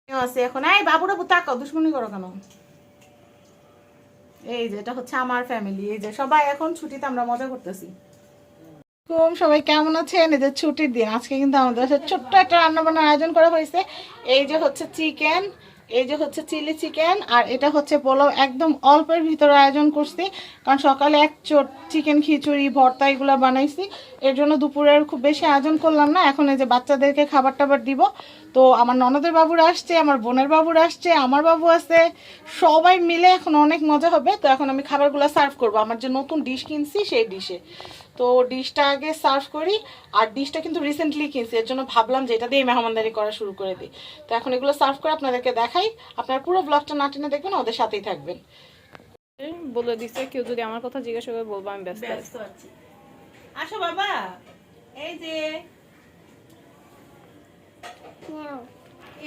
আছে এখন। এই বাবুরা তাকাও, দুশ্মনী করো কেন? এই যে এটা হচ্ছে আমার ফ্যামিলি, এই যে সবাই এখন ছুটিতে আমরা মজা করতেছি। সবাই কেমন আছেন? এই যে ছুটির দিন, আজকে কিন্তু আমাদের ছোট্ট একটা রান্না বান্নার আয়োজন করা হয়েছে। এই যে হচ্ছে চিকেন, এই যে হচ্ছে চিলি চিকেন, আর এটা হচ্ছে পোলাও। একদম অল্পের ভিতরে আয়োজন করছি, কারণ সকালে এক চোট চিকেন খিচুড়ি ভর্তা এগুলো বানাইছি, এর জন্য দুপুরের খুব বেশি আয়োজন করলাম না। এখন এই যে বাচ্চাদেরকে খাবার টাবার দিব। তো আমার ননদের বাবুরা আসছে, আমার বোনের বাবুরা আসছে, আমার বাবু আছে, সবাই মিলে এখন অনেক মজা হবে। তো এখন আমি খাবারগুলো সার্ভ করব আমার যে নতুন ডিশ কিনছি সেই ডিশে। তো ডিশটা আগে সার্ভ করি। আর ডিশটা কিন্তু রিসেন্টলি কিনছি, এর জন্য ভাবলাম যে এটা দিয়ে মেহমানদারি করা শুরু করে দিই। তো এখন এগুলো সার্ভ করে আপনাদেরকে দেখাই। আপনারা পুরো ব্লগটা না টেনে দেখবেন, ওদের সাথেই থাকবেন। বলে দিছে কেউ যদি আমার কথা জিজ্ঞাসা করে বলবো আমি ব্যস্ত আছি। আসো বাবা, এই যে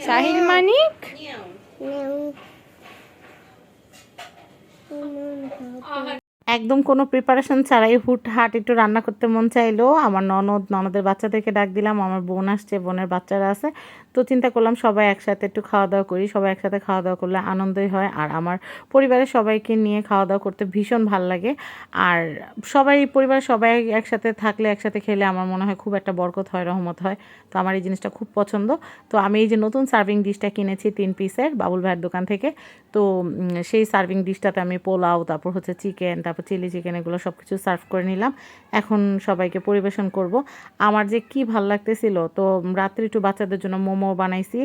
সাহিল মানিক একদম কোনো প্রিপারেশন ছাড়াই হুটহাট একটু রান্না করতে মন চাইলো। আমার ননদের বাচ্চাদেরকে ডাক দিলাম, আমার বোন আসছে, বোনের বাচ্চারা আছে। তো চিন্তা করলাম সবাই একসাথে একটু খাওয়া দাওয়া করি। সবাই একসাথে খাওয়া দাওয়া করলে আনন্দই হয়, আর আমার পরিবারের সবাইকে নিয়ে খাওয়া দাওয়া করতে ভীষণ ভাল লাগে। আর পরিবারের সবাই একসাথে থাকলে, একসাথে খেলে আমার মনে হয় খুব একটা বরকত হয়, রহমত হয়। তো আমার এই জিনিসটা খুব পছন্দ। তো আমি এই যে নতুন সার্ভিং ডিশটা কিনেছি 3 পিসের বাবুল ভাইয়ের দোকান থেকে। তো সেই সার্ভিং ডিশটাতে আমি পোলাও, তারপর হচ্ছে চিকেন, তারপর চিলি চিকেন, এগুলো সব কিছু সার্ভ করে নিলাম। এখন সবাইকে পরিবেশন করব। আমার যে কি ভাল লাগতেছিল। তো রাত্রে একটু বাচ্চাদের জন্য মোমো বানাইছি।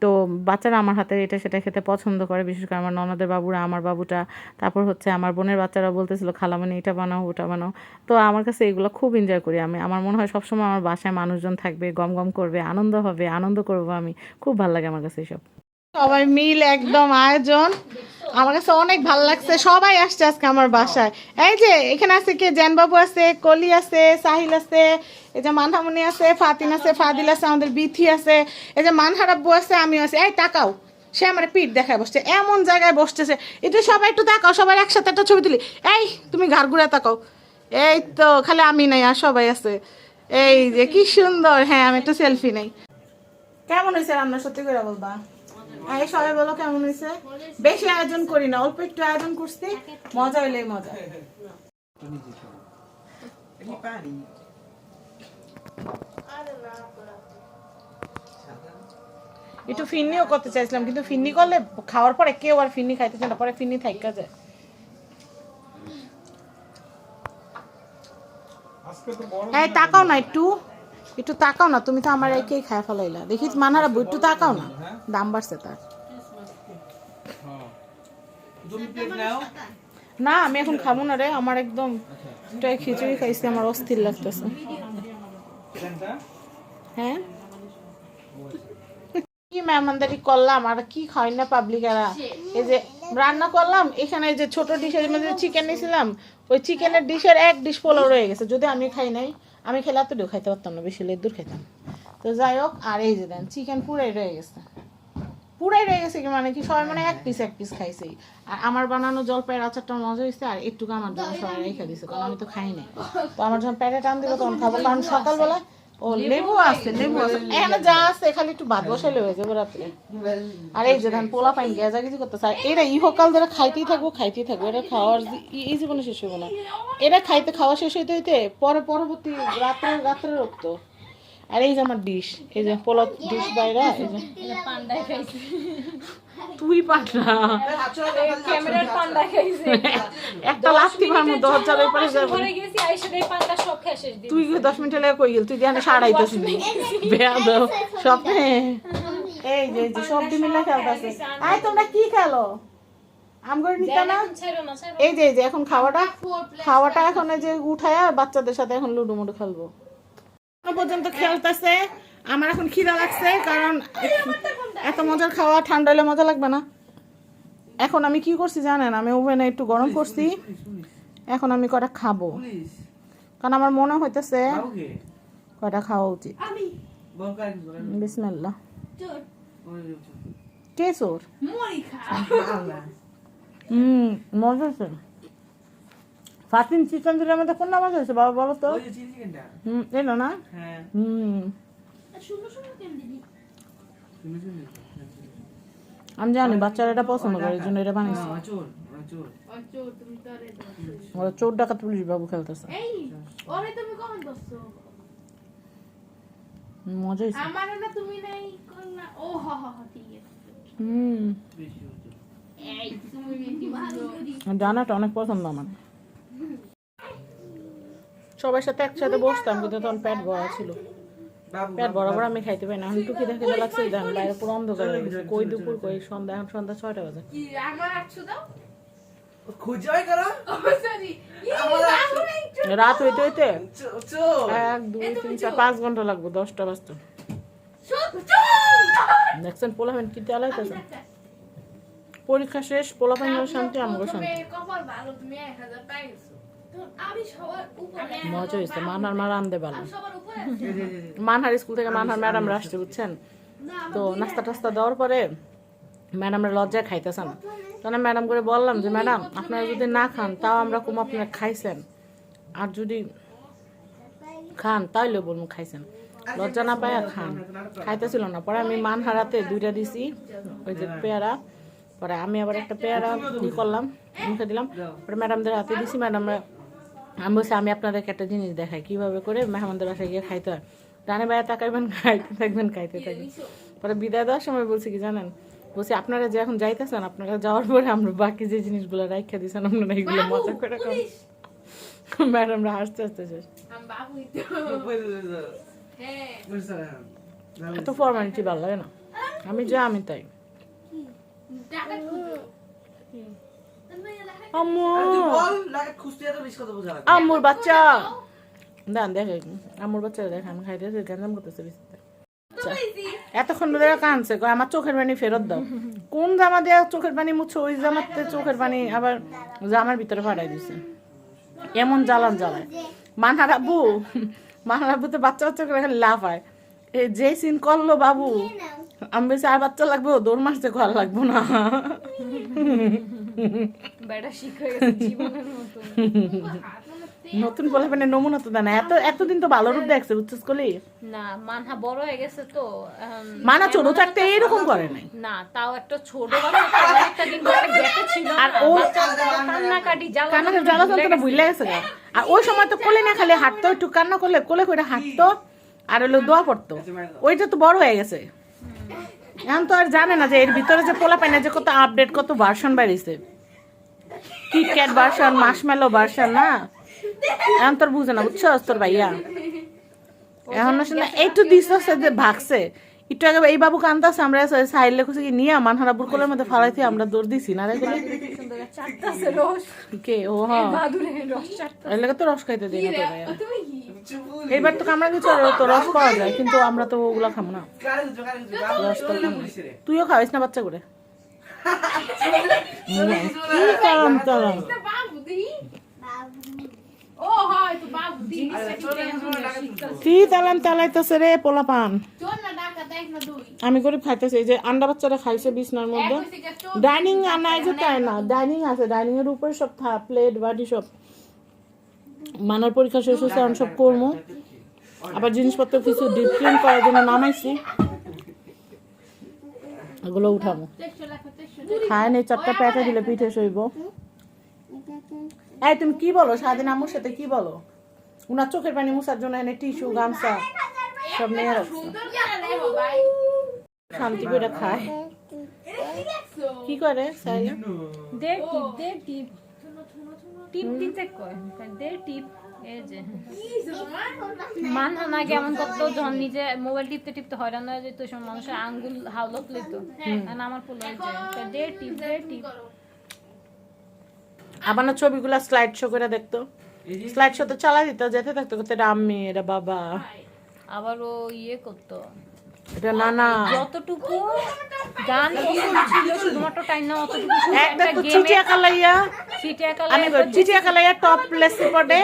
তো বাচ্চারা আমার হাতে এটা সেটা খেতে পছন্দ করে, বিশেষ করে আমার ননদের বাবুরা, আমার বাবুটা, তারপর হচ্ছে আমার বোনের বাচ্চারা বলতেছিল খালামণি এটা বানাও ওটা বানাও। তো আমার কাছে এগুলো খুব এনজয় করি আমি। আমার মনে হয় সবসময় আমার বাসায় মানুষজন থাকবে, গম গম করবে, আনন্দ হবে, আনন্দ করব আমি। খুব ভালো লাগে আমার কাছে এসব। সবাই মিল একদম আয়োজন, আমার কাছে অনেক ভালো লাগছে। সবাই আসছে আজকে আমার বাসায়। এই যে এখানে আছে কে, জ্যানবাবু আছে, কলি আছে, সাহিল আছে, এই যে মানহামনি আছে, ফাতিন আছে, ফাদিল আছে, আমাদের বিথি আছে, এই যে মানহারাব্বু আছে, আমিও আছে। এই তাকাও, সে আমার পিঠ দেখায় বসছে, এমন জায়গায় বসতেছে। এটা সবাই একটু তাকাও, সবাই একসাথে একটা ছবি তুলি। এই তুমি ঘাড় ঘুরে তাকাও। এই তো খালি আমি নাই, আর সবাই আছে। এই যে কি সুন্দর। হ্যাঁ আমি একটু সেলফি নেই। কেমন হয়েছে রান্না, সত্যি করে বলবা? এই সবাই বলো কেমন হয়েছে? বেশি আয়োজন করি না, অল্প একটু আয়োজন করছি, মজা হইলেই মজা। একটু ফিন্নিও করতে চাইছিলাম, কিন্তু ফিন্নি করলে খাওয়ার পরে কেউ আর ফিন্নি খাইতে চায় না, পরে ফিন্নি থাইকা যায়। এই তাকাও না, একটু একটু তাকাও না, তুমি তো আমার একেই খায় ফেলাইলা। দেখিস মানারা একটু তাকাও না, দাম বাড়ছে তার। না আমি এখন খাবো না রে, আমার একদম খিচুড়ি খাইছি, আমার অস্থির লাগতেছে। হ্যাঁ কি মেহমানদারি করলাম, আর কি খাই না পাবলিকেরা। এই যে রান্না করলাম, এখানে যে ছোট ডিশের মধ্যে চিকেন নিয়েছিলাম, ওই চিকেনের ডিশের এক ডিশ পোলাও রয়ে গেছে। যদি আমি খাই নাই, আমি খেলে এতটুকু খাইতে পারতাম না, বেশি লেদুর খাইতাম। তো যাই হোক, আর এই যে দেন চিকেন পুরাই রয়ে গেছে, পুরাই রয়ে গেছে। কি মানে কি সবাই মানে এক পিস খাইছে। আর আমার বানানো জলপাইয়ের আচারটা মজা হয়েছে, আর একটুকু আমার জন্য সবাই রেখে দিছে, কারণ আমি তো খাই নাই। তো আমার যখন প্যাটে টান দিল তখন খাবো, কারণ সকালবেলা ও লেবু আছে, এখানে যা আছে খালি একটু ভাত বসাইলে হয়ে যাবে রাত্রে। আর এই যে ধান পোলা পাইন গেজা গেজি করতেছে, আর এটা ইহকাল ধরে খাইতেই থাকবো এটা খাওয়ার এই জীবনে শেষ হইব না। এটা খাওয়া শেষ হইতে হইতে পরবর্তী রাত্রে রক্ত। আর এই যে আমার ডিশ, এই যে পোলা ডিশ বাইরা, এই যে তুই পান্ডা, ক্যামেরার পান্ডা খাইছে একটা লাথি মারমু 10,000 এর পরে যাব। ঘরে গেছি আইসা দেই পান্ডা সব খেয়ে শেষ দিই। তুই 10 মিনিট লাগে কই গেল, তুই জানে সাড়াইতেছিস নি বেয়াদ স্বপ্নে। এই যে সব মিলে খেলতাছে। আই তোমরা কি খেলো? আমগর নিতা না। এই যে এখন খাওয়াটা এখন এই যে উঠায়া বাচ্চাদের সাথে এখন লুডো মুডো খেলবো। পর্যন্ত খেলতেছে। আমার এখন খিদা লাগছে, কারণ এত মজার খাওয়া ঠান্ডা হলে মজা লাগবে না। এখন আমি কি করছি জানেন, আমি ওভেনে একটু গরম করছি, এখন আমি কটা খাবো, কারণ আমার মনে হইতেছে কটা খাওয়া উচিত। বিসমিল্লাহ। কে চোর? মজা আছে। ফাতিন চিকেন দিলে আমাদের কোন নামাজ হয়েছে বাবা বলো তো? এলো না। আমি জানি বাচ্চারা এটা পছন্দ করে এই জন্য এটা বানিয়েছি চোর চোর ওরা চোর ডাকাত পুলিশ বাবু খেলতেছে ওরে তুমি কখন দছো মজা হয়েছে আমার না তুমি নাই করলা ও হ হ হ ঠিক আছে এই তুমি বেশি ভালো ডানাটা অনেক পছন্দ আমার সবার সাথে একসাথে বসতাম কিন্তু তখন পেট ভরা ছিল পেট বরাবর আমি খাইতে পাই না এখন টুকি দেখে লাগছে দেন বাইরে পুরো অন্ধকার হয়ে গেছে কই দুপুর কই সন্ধ্যা এখন সন্ধ্যা 6টা বাজে কি আমার 800 দাও খুঁজাই করা ও সরি রাত হইতে হইতে চোর 1 2 3 4 5 ঘন্টা লাগবে 10টা বাজতে দেখছেন পোলাপান কি চালাইতেছে পরীক্ষা শেষ পোলাপান শান্তি আমগো শান্তি কপাল ভালো তুমি 1000 পাইছো তো আমি সবার উপরে মজা হয়েছে মানহার মা রান্ধে ভালো সবার উপরে মানহার স্কুল থেকে মানহার ম্যাডামরা আসছে বুঝছেন তো নাস্তা টাস্তা দেওয়ার পরে ম্যাডামরা লজ্জায় খাইতেছেন তখন ম্যাডাম করে বললাম যে ম্যাডাম আপনারা যদি না খান তাও আমরা কম আপনারা খাইছেন আর যদি খান তাইলে বলবো খাইছেন লজ্জা না পায় খান খাইতেছিল না পরে আমি মানহারাতে 2টা দিছি ওই যে পেয়ারা পরে আমি আবার একটা পেয়ারা কি করলাম মুখে দিলাম পরে ম্যাডামদের হাতে দিছি ম্যাডামরা আমি বলছি আমি আপনাদেরকে একটা জিনিস দেখাই কিভাবে করে মেহমানদের বাসায় গিয়ে খাইতে হয় ডানে বাইরে তাকাইবেন খাইতে থাকবেন খাইতে থাকবেন পরে বিদায় দেওয়ার সময় বলছি কি জানেন বলছি আপনারা যে এখন যাইতেছেন আপনারা যাওয়ার পরে আমরা বাকি যে জিনিসগুলো রাইখা দিয়েছেন আপনারা এইগুলো মজা করে খান ম্যাডামরা হাসতে হাসতে শেষ আমি বাবুই তো হ্যাঁ এত ফর্মালিটি ভালো লাগে না আমি যা আমি তাই টাকা খুঁজো আম্মু বল লাগে খুঁজতে এত বেশি কথা বোঝা আম্মুর বাচ্চা দান দেখে আম্মুর বাচ্চা দেখে আমি খাইতেছি গ্যাঞ্জাম করতেছে বিস্তার এতক্ষণ ধরে কাঁদছে কয় আমার চোখের পানি ফেরত দাও কোন জামা দিয়ে চোখের পানি মুছো ওই জামাতে চোখের পানি আবার জামার ভিতরে ফাটাই দিছে এমন জ্বালান জ্বালায় মানহার আব্বু তো বাচ্চা বাচ্চা করে খালি লাভ হয় এই যে সিন করলো বাবু আমি বেশি আর বাচ্চা লাগবে দৌড় মারতে ঘর লাগবো না বেটা শিখ হয়ে গেছে জীবনের মতো নতুন বলে মানে নমুনা তো দেয় না এতদিন তো ভালো রূপ দেখছে বুঝছিস কলি না মানহা বড় হয়ে গেছে তো মানা ছোট থাকতে এরকম করে নাই না তাও একটা ছোট বাচ্চা তাও একটা দিন ধরে গেছে ছিল আর ও কান্নাকাটি কান্না জ্বালা যন্ত্রণা ভুলে গেছে গা। আর ওই সময় তো কোলে না খালি হাঁটতো একটু কান্না করলে কোলে করে হাঁটতো আর হলো দোয়া পড়তো ওইটা তো বড় হয়ে গেছে এখন তো আর জানে না যে এর ভিতরে যে পোলা পায় না যে কত আপডেট কত ভার্সন বেরিয়েছে কিটক্যাট ভার্সন মার্শমেলো ভার্সন না এখন তোর বুঝে না বুঝছো তোর ভাইয়া এখন শুনে একটু দিস যে ভাগছে একটু আগে এই বাবু কান্দাছে আমরা সাইড লেখছে কি নিয়ে মানহারাবুর কোলের মধ্যে ফালাইতে আমরা দৌড় দিছি না রে চারটাছে রস কে ও হ্যাঁ বাদুরে রস চারটা এর লাগে তো রস খাইতে দিই না তো ভাইয়া তুমি কি এইবার তো কামড়া কিছু তো রস পাওয়া যায় কিন্তু আমরা তো ওগুলা খাবো না তুইও খাওয়াইস না বাচ্চা করে কি কাম তারা না বাবু দি ও হয় তো বাবু দি কি তালান তালাইতেছে রে পোলাপান চল না টাকা দেখ না দুই আমি করে খাইতেছি এই যে আন্ডা বাচ্চারা খাইছে বিছনার মধ্যে ডাইনিং আনাই যে তাই না ডাইনিং আছে ডাইনিং এর উপরে সব প্লেট বাটি সব মানার পরীক্ষা শেষ হয়েছে আমি সব করবো আবার জিনিসপত্র কিছু ডিপ ক্লিন করার জন্য নামাইছি এগুলো উঠাবো খায় নেই 4টা প্যাটা দিলে পিঠে সইব এই তুমি কি বলো সারাদিন আম্মুর সাথে কি বলো উনার চোখের পানি মুছার জন্য এনে টিস্যু গামছা সব নিয়ে রাখছে সুন্দর করে নেব ভাই শান্তি করে খায় কি করে সাইলা দে টিপ টিপ দিতে কয় দে টিপ এই যে মানহা না কেমন করতো যখন নিজে মোবাইল টিপতে টিপতে হয়রান হয়ে যেত সব মানুষের আঙ্গুল হাওলত লইতো আর আমার পোলা যে দে টিপ আবার না ছবিগুলা স্লাইড শো করে দেখতো স্লাইড শো তো চালা দিত যেতে থাকতো এটা আম্মি এটা বাবা আবার ও ইয়ে করতো এটা নানা যতটুকু গান পছন্দ ছিল শুধুমাত্র টাইম না অতটুকু একটা তো চিটিয়া কালাইয়া চিটিয়া আমি চিটিয়া কালাইয়া টপ প্লেসে পড়ে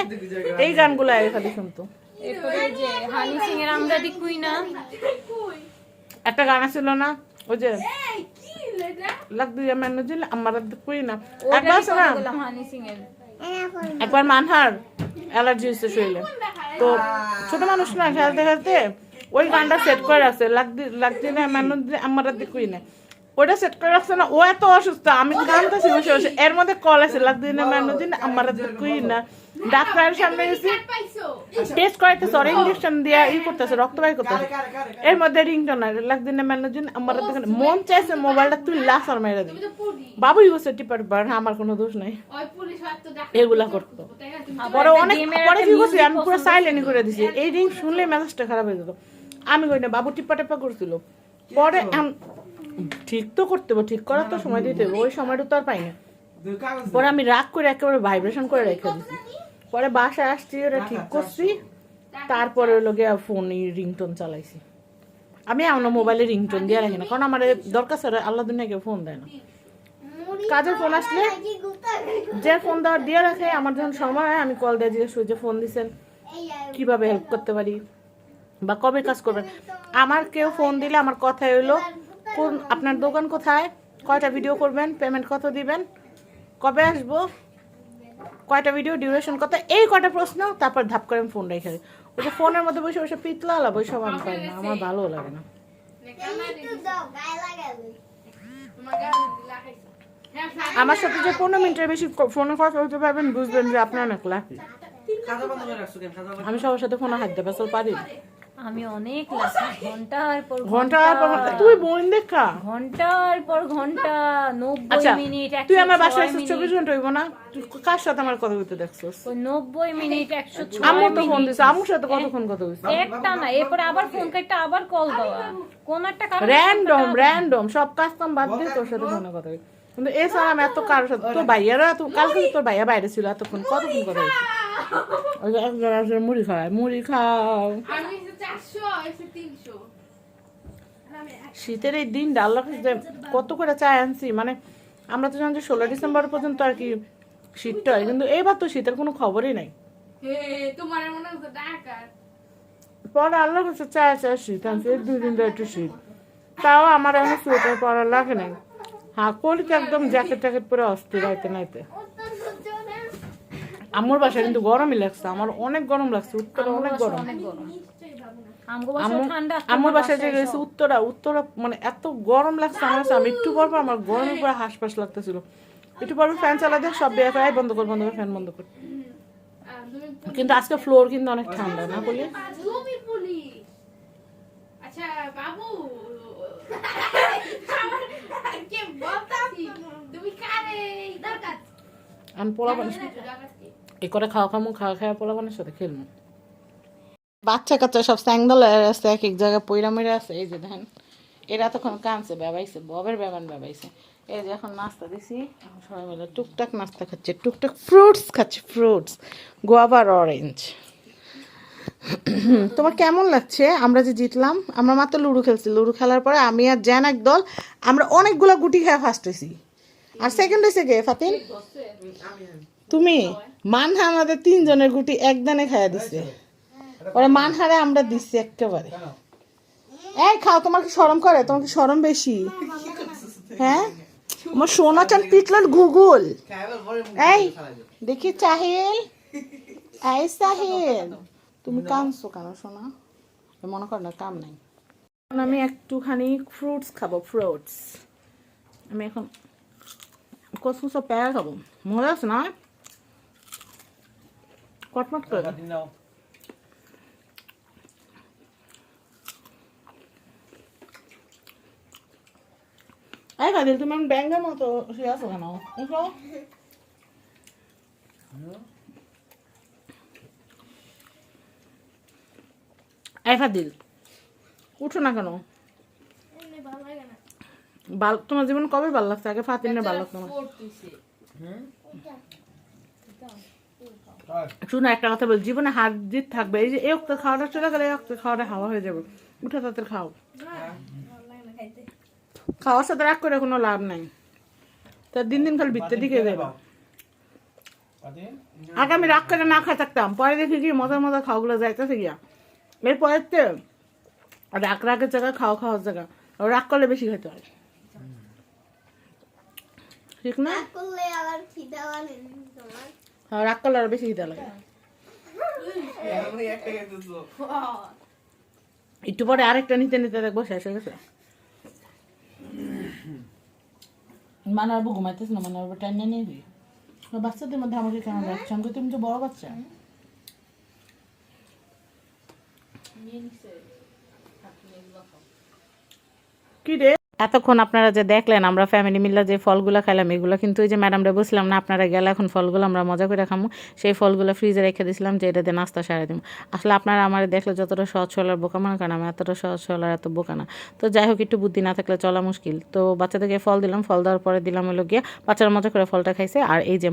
এই গানগুলো খালি শুনতো এরপরে যে হানি সিং এর আমদাদি কুইনা একটা গান ছিল না ওই যে এই কি লেডা লাগ দিয়া মেনু দিল আমার কই না ওটা একবার শোনা বললাম হানি সিং এর একবার মানহার অ্যালার্জি হয়েছে শরীরে তো ছোট মানুষ না খেলতে খেলতে ওই গানটা সেট করে আছে লাগদি না মেনু দিলে আমার কই না ওটা সেট করে রাখছে না, ও এত অসুস্থ, আমি জানতেছি বসে বসে, এর মধ্যে কল আছে লাগদিন দিন আমার কই না ডাক্তারের সামনে গেছি টেস্ট করাইতেছে, ওর ইঞ্জেকশন দিয়ে করতেছে, রক্ত বাই করতেছে, এর মধ্যে রিংটোন লাগদিন দিন আমার মন চাইছে মোবাইলটা তুই লাস আর মেরে দিই, বাবুই বসে টিপার বার, আমার কোনো দোষ নাই, এগুলা করতো। পরে অনেক পরে কি করছি, আমি পুরো সাইলেন্ট করে দিছি, এই রিং শুনলে মেজাজটা খারাপ হয়ে যেত, আমি কই না, বাবু টিপা টেপা করছিল, পরে ঠিক তো করতে হবে, ঠিক করার তো সময় দিতে হবে, ওই সময়টা তো আর পাই না, পরে আমি রাগ করে একেবারে ভাইব্রেশন করে রেখে দিছি, পরে বাসায় আসছি, ওটা ঠিক করছি, তারপরে হলো গিয়ে ফোন রিংটোন চালাইছি। আমি এমন মোবাইলে রিংটোন দিয়ে রাখি না, কারণ আমার দরকার ছাড়া আল্লাহ দুনিয়া কেউ ফোন দেয় না, কাজের ফোন আসলে যে ফোন দেওয়ার দিয়ে রাখে, আমার যখন সময় হয় আমি কল দিয়ে জিজ্ঞেস করি যে ফোন দিচ্ছেন, কিভাবে হেল্প করতে পারি বা কবে কাজ করবেন। আমার কেউ ফোন দিলে আমার কথা হইলো, কোন আপনার দোকান কোথায়, কয়টা ভিডিও করবেন, পেমেন্ট কত দিবেন, কবে আসবো, কয়টা ভিডিও ডিউরেশন কত, এই কয়টা প্রশ্ন, তারপর ধাপ করে আমি ফোন রেখে দিই। ওই যে ফোনের মধ্যে বসে বসে পিতলা আলাপ, ওই সব আমি পাই না, আমার ভালো লাগে না। আমার সাথে যে 15 মিনিটের বেশি ফোনে কথা বলতে পারবেন, বুঝবেন যে আপনার অনেক লাকি। খাতা বন্ধ করে রাখছো কেন? খাতা আমি সবার সাথে ফোনে হাত দেবো পারি, আমি অনেক লাকি, ঘন্টার পর ঘন্টার পর ঘন্টা। তুই বোন দেখা ঘন্টার পর ঘন্টা, 90 আচ্ছা মিনিট, তুই আমার বাসায় 106 24 ঘন্টা হইব না, তুই কার সাথে আমার কথা বলতে দেখছস? ওই 90 মিনিট, 106 আম্মু তো ফোন মিনিট, দিছে, আম্মুর সাথে কতক্ষণ কথা বলছিস? একটা না, এরপরে আবার ফোন কাটতে আবার কল দেওয়া, কোন একটা কারণে র্যান্ডম সব কাজ কাম বাদ দিয়ে তোর সাথে ফোনে কথা বলি, কিন্তু এছাড়া আমি এত কারোর সাথে, তোর ভাইয়ারা তো কালকে তোর ভাইয়া বাইরে ছিল, এতক্ষণ কতক্ষণ কথা বলছি, ওই যে এক গ্লাস মুড়ি খায়, মুড়ি খাও। শীতের এই দিন আল্লাহ যে কত করে চায় আনছি, মানে আমরা তো জানি যে 16 ডিসেম্বর পর্যন্ত আর কি শীতটা হয়, কিন্তু এইবার তো শীতের কোনো খবরই নাই। পরে আল্লাহ কাছে চায় চায় শীত আনছি, এই 2 দিন ধরে একটু শীত, তাও আমার এখন সোয়েটার পরা লাগে নাই। হ্যাঁ কলিকে একদম জ্যাকেট ট্যাকেট পরে অস্থির রাইতে নাইতে। আমার বাসায় কিন্তু গরমই লাগছে, আমার অনেক গরম লাগছে, উত্তরে অনেক গরম। আমার বাসায় যে গেছে উত্তরা মানে এত গরম লাগছে আমার কাছে, আমি একটু পর আমার গরমের পরে হাঁসফাঁস লাগতেছিল, একটু পর ফ্যান চালা দিয়ে সব বের করে বন্ধ করে ফ্যান বন্ধ করে, কিন্তু আজকে ফ্লোর কিন্তু অনেক ঠান্ডা না বলি। আচ্ছা বাবু, তুমি কারে দরকার আমি পোলাপান এই করে খাওয়া খাওয়া পোলাপানের সাথে খেলবো। বাচ্চা কাচ্চা সব স্যাংদল আছে, এক এক জায়গায় পইরা মেরে আছে, এই যে দেখেন এরা তখন কানছে, বেবাইছে, ববের বেবান বেবাইছে, এই যে এখন নাস্তা দিছি, এখন সবাই মিলে টুকটাক নাস্তা খাচ্ছে, টুকটাক ফ্রুটস খাচ্ছে, ফ্রুটস গোয়াভার অরেঞ্জ। তোমার কেমন লাগছে? আমরা যে জিতলাম, আমরা মাত্র লুডো খেলছি, লুডো খেলার পরে আমি আর জ্যান এক দল, আমরা অনেকগুলো গুটি খেয়ে ফার্স্ট হয়েছি, আর সেকেন্ড হয়েছে কে ফাতিন? তুমি। মানহা আমাদের 3 জনের গুটি একদানে খাইয়া দিচ্ছে, ওরা মানহারে আমরা দিচ্ছি একেবারে। এই খাও, তোমার কি শরম করে? তোমার কি শরম বেশি? হ্যাঁ আমার সোনা চান পিটলার গুগল। এই দেখি চাহিল, এই সাহিল তুমি কাঁদছো কেন সোনা? মনে কর না কাম নাই। আমি একটুখানি ফ্রুটস খাবো, ফ্রুটস। আমি এখন কচকচা পেয়ারা খাবো, মজা আছে না? কটমট করে এই কাদিল, তুমি ব্যাঙ্গের মতো শুয়ে আছো কেন? উঠো। এই ফাদিল উঠো না কেন? তোমার জীবন কবে ভালো লাগছে? আগে ফাতিনের ভালো লাগতো না। শুনো একটা কথা বল, জীবনে হার জিত থাকবে, এই যে এই অক্ত খাওয়াটা চলে গেলে এই অক্ত খাওয়াটা হাওয়া হয়ে যাবে, উঠে তাদের খাও। খাওয়ার সাথে রাগ করে কোনো লাভ নাই, তার দিন দিন খালি ভিত্তের দিকে যাবে। আগে আমি রাগ করে না খাই থাকতাম, পরে দেখি কি মজার মজার খাওয়াগুলো যাইতেছে গিয়া, এরপরে রাগ রাগের জায়গায় খাওয়ার জায়গা, রাগ করলে বেশি খেতে হয়, ঠিক না? হ্যাঁ রাগ করলে আরো বেশি খিদা লাগে। একটু পরে আরেকটা নিতে নিতে দেখবো শেষ হয়ে গেছে। মানাবো ঘুমাইতেছ না, মানাবো টাইম নিয়ে নিবি। বাচ্চাদের মধ্যে আমাকে কেন রাখছো? আমি তুমি তো বড় বাচ্চা। কি রে? এতক্ষণ আপনারা যে দেখলেন আমরা ফ্যামিলি মিলে যে ফলগুলো খাইলাম, এগুলো কিন্তু ওই যে ম্যাডামরা বলছিলাম না আপনারা গেলে এখন ফলগুলো আমরা মজা করে খামো, সেই ফলগুলো ফ্রিজে রেখে দিয়েছিলাম যে এটা দিয়ে নাস্তা সারা দিব। আসলে আপনারা আমার দেখলে যতটা সহজ সরল বোকা মনে করেন, আমি এতটা সহজ সরল আর এত বোকা না। তো যাই হোক, একটু বুদ্ধি না থাকলে চলা মুশকিল। তো বাচ্চাদেরকে ফল দিলাম, ফল দেওয়ার পরে দিলাম হলো গিয়ে বাচ্চারা মজা করে ফলটা খাইছে। আর এই যে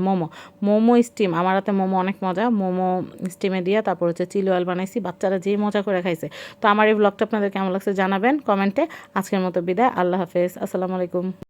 মোমো স্টিম, আমার হাতে মোমো অনেক মজা, মোমো স্টিমে দিয়ে তারপর হচ্ছে চিলি অয়েল বানাইছি, বাচ্চারা যেই মজা করে খাইছে। তো আমার এই ব্লগটা আপনাদের কেমন লাগছে জানাবেন কমেন্টে। আজকের মতো বিদায়, আল্লাহ হাফেজ, আসসালামু আলাইকুম।